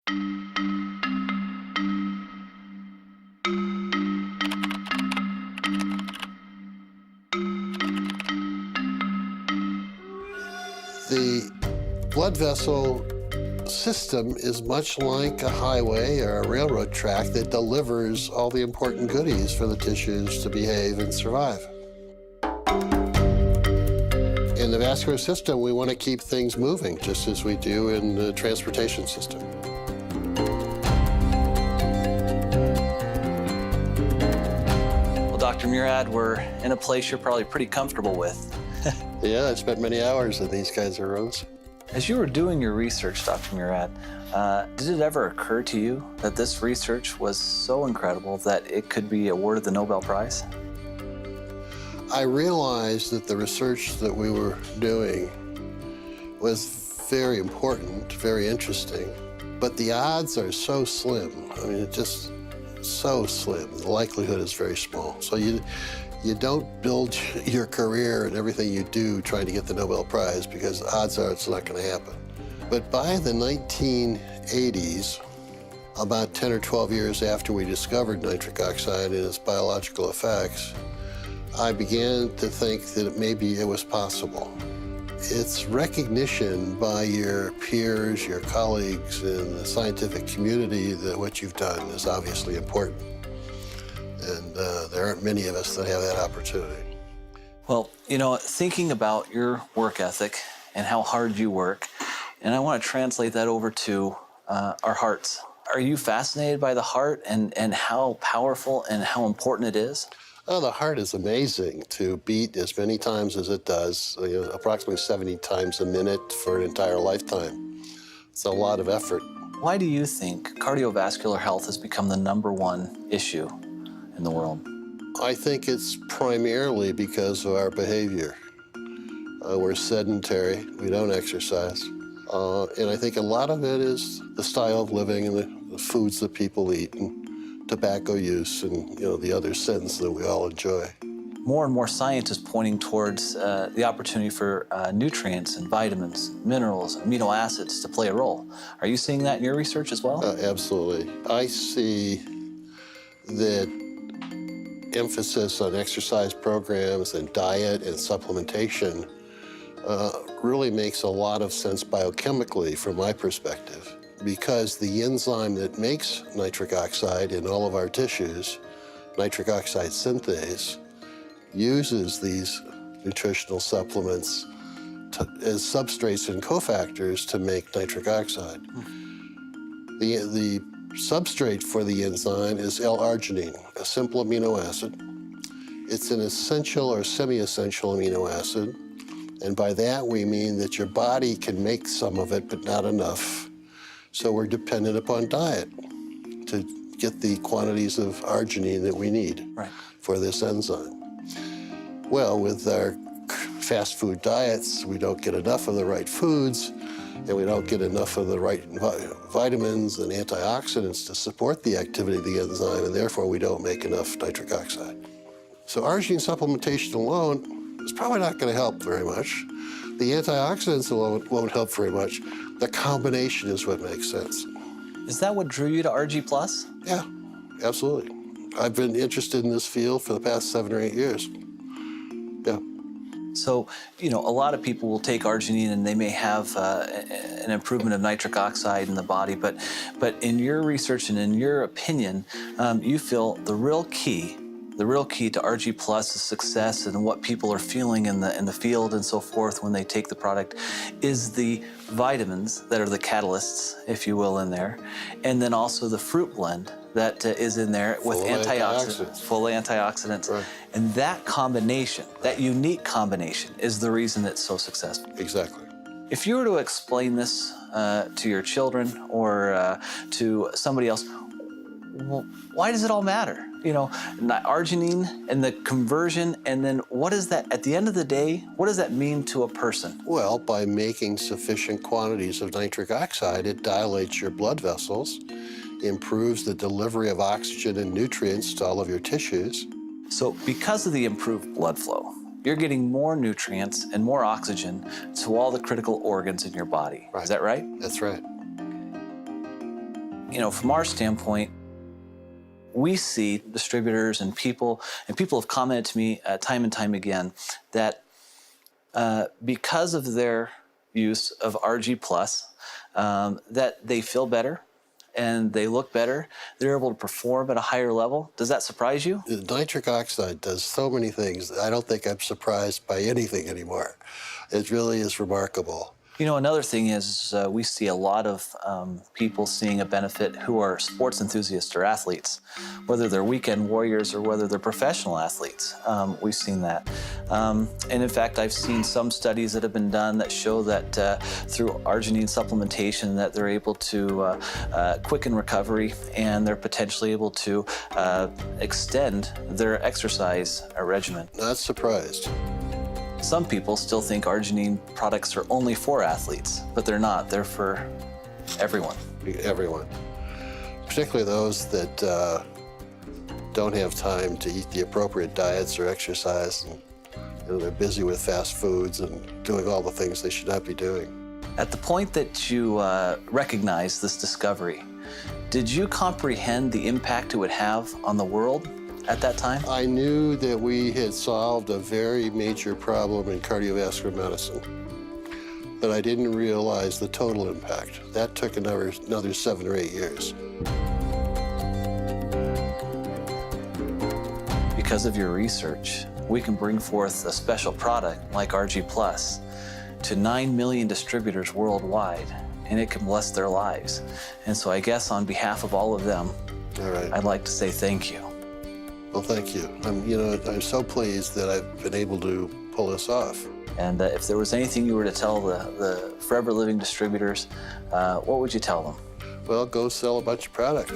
The blood vessel system is much like a highway or a railroad track that delivers all the important goodies for the tissues to behave and survive. In the vascular system, we want to keep things moving, just as we do in the transportation system. Well, Dr. Murad, we're in a place you're probably pretty comfortable with. Yeah, I spent many hours in these kinds of rooms. As you were doing your research, Dr. Murad, did it ever occur to you that this research was so incredible that it could be awarded the Nobel Prize? I realized that the research that we were doing was very important, very interesting, but the odds are so slim. I mean, it's just so slim. The likelihood is very small. So you don't build your career and everything you do trying to get the Nobel Prize, because odds are it's not going to happen. But by the 1980s, about 10 or 12 years after we discovered nitric oxide and its biological effects, I began to think that maybe it was possible. It's recognition by your peers, your colleagues in the scientific community that what you've done is obviously important. And there aren't many of us that have that opportunity. Well, you know, thinking about your work ethic and how hard you work, and I want to translate that over to our hearts. Are you fascinated by the heart and how powerful and how important it is? Oh, the heart is amazing to beat as many times as it does, approximately 70 times a minute for an entire lifetime. It's a lot of effort. Why do you think cardiovascular health has become the #1 issue in the world? I think it's primarily because of our behavior. We're sedentary, we don't exercise. And I think a lot of it is the style of living and the foods that people eat and tobacco use and the other sins that we all enjoy. More and more science is pointing towards the opportunity for nutrients and vitamins, minerals, amino acids to play a role. Are you seeing that in your research as well? Absolutely. I see that emphasis on exercise programs and diet and supplementation really makes a lot of sense biochemically from my perspective, because the enzyme that makes nitric oxide in all of our tissues, nitric oxide synthase, uses these nutritional supplements as substrates and cofactors to make nitric oxide. The substrate for the enzyme is L-Arginine, a simple amino acid. It's an essential or semi-essential amino acid, and by that we mean that your body can make some of it, but not enough. So we're dependent upon diet to get the quantities of arginine that we need for this enzyme. Well, with our fast food diets, we don't get enough of the right foods, and we don't get enough of the right vitamins and antioxidants to support the activity of the enzyme, and therefore we don't make enough nitric oxide. So arginine supplementation alone is probably not going to help very much. The antioxidants alone won't help very much. The combination is what makes sense. Is that what drew you to RG+? Yeah, absolutely. I've been interested in this field for the past 7 or 8 years. Yeah. So, a lot of people will take arginine and they may have an improvement of nitric oxide in the body, but in your research and in your opinion, you feel the real key to RG+'s success and what people are feeling in the field and so forth when they take the product is the vitamins that are the catalysts, if you will, in there, and then also the fruit blend that is in there with full antioxidants. Right. And that combination, that unique combination, is the reason it's so successful. Exactly. If you were to explain this to your children or to somebody else, well, why does it all matter? Arginine and the conversion, and then what is that, at the end of the day, what does that mean to a person? Well, by making sufficient quantities of nitric oxide, it dilates your blood vessels, improves the delivery of oxygen and nutrients to all of your tissues. So because of the improved blood flow, you're getting more nutrients and more oxygen to all the critical organs in your body. Right. Is that right? That's right. from our standpoint, we see distributors and people have commented to me time and time again that because of their use of RG Plus, that they feel better and they look better. They're able to perform at a higher level. Does that surprise you? Nitric oxide does so many things. I don't think I'm surprised by anything anymore. It really is remarkable. Another thing is we see a lot of people seeing a benefit who are sports enthusiasts or athletes, whether they're weekend warriors or whether they're professional athletes. We've seen that. And in fact, I've seen some studies that have been done that show that through arginine supplementation that they're able to quicken recovery and they're potentially able to extend their exercise regimen. Not surprised. Some people still think arginine products are only for athletes, but they're not. They're for everyone. Everyone. Particularly those that don't have time to eat the appropriate diets or exercise. And, they're busy with fast foods and doing all the things they should not be doing. At the point that you recognized this discovery, did you comprehend the impact it would have on the world at that time? I knew that we had solved a very major problem in cardiovascular medicine, but I didn't realize the total impact. That took another 7 or 8 years. Because of your research, we can bring forth a special product like RG Plus to 9 million distributors worldwide, and it can bless their lives. And so I guess on behalf of all of them, All right. I'd like to say thank you. Well, thank you. I'm so pleased that I've been able to pull this off. And if there was anything you were to tell the Forever Living distributors, what would you tell them? Well, go sell a bunch of product.